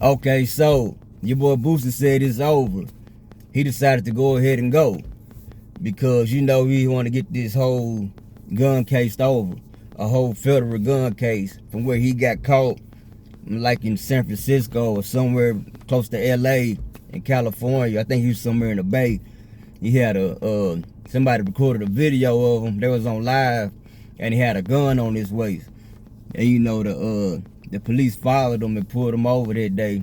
Okay, so your boy Boosie said it's over. He decided to go ahead and go because he want to get this whole gun case over, a whole federal gun case from where he got caught, like in San Francisco or somewhere close to LA in California. I think he was somewhere in the Bay. He had somebody recorded a video of him. They was on live, and he had a gun on his waist. And the police followed him and pulled him over that day,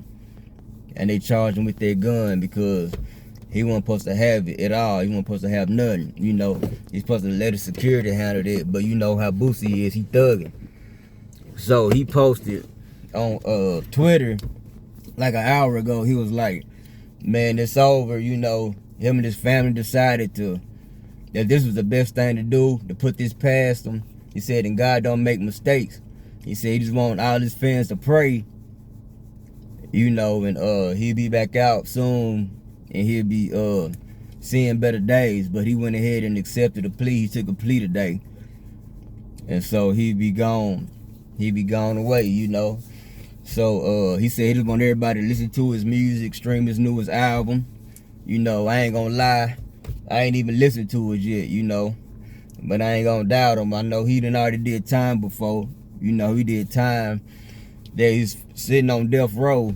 and they charged him with that gun because he wasn't supposed to have it at all. He wasn't supposed to have nothing. He's supposed to let the security handle it. But you know how Boosie is, he thugging. So he posted on Twitter like an hour ago. He was like, man, it's over. Him and his family decided that this was the best thing to do, to put this past him. He said, and God don't make mistakes. He said he just want all his fans to pray, and he'll be back out soon, and he'll be seeing better days. But he went ahead and accepted a plea. He took a plea today, and so he'll be gone. He'll be gone away, So he said he just want everybody to listen to his music, stream his newest album. I ain't gonna lie, I ain't even listened to it yet, but I ain't gonna doubt him. I know he done already did time before. He did time that he's sitting on death row,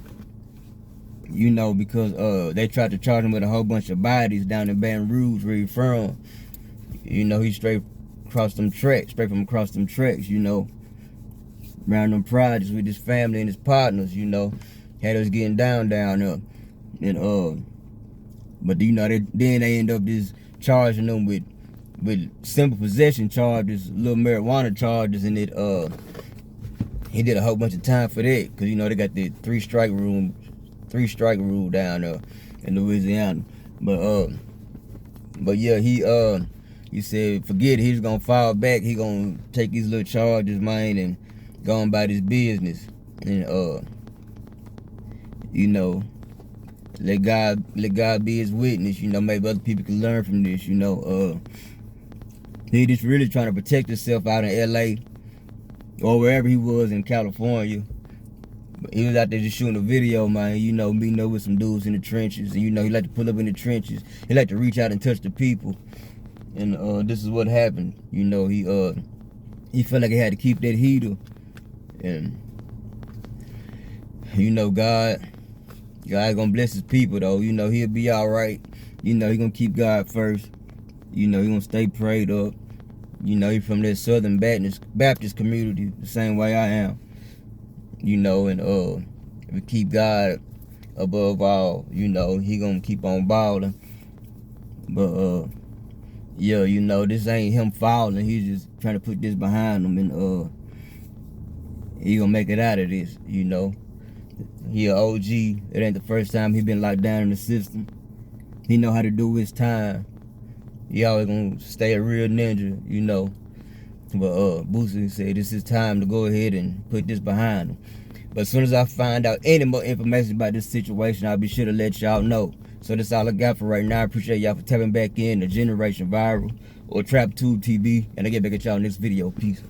because they tried to charge him with a whole bunch of bodies down in Baton Rouge where he's from. He straight from across them tracks, around them projects with his family and his partners, had us getting down there. And but then they end up just charging them with simple possession charges, little marijuana charges, and he did a whole bunch of time for that, because they got the three strike rule down there in Louisiana. But yeah, he said forget it, he's gonna fall back, he gonna take these little charges, man, and go on about his business, and let God be his witness. Maybe other people can learn from this. He just really trying to protect himself out in LA or wherever he was in California. But he was out there just shooting a video, man. Meeting up with some dudes in the trenches, and he like to pull up in the trenches. He like to reach out and touch the people, and this is what happened. He felt like he had to keep that heater, and God gonna bless his people though. He'll be all right. He gonna keep God first. He gonna stay prayed up. He from that Southern Baptist community, the same way I am. And if we keep God above all, he gonna keep on balling. But yeah, this ain't him falling. He's just trying to put this behind him, and he gonna make it out of this. He a OG. It ain't the first time he been locked down in the system. He know how to do his time. He always gonna stay a real ninja, But Boosie said this is time to go ahead and put this behind him. But as soon as I find out any more information about this situation, I'll be sure to let y'all know. So that's all I got for right now. I appreciate y'all for tapping back in to Generation Viral or Trap Tube TV. And I'll get back at y'all next video. Peace.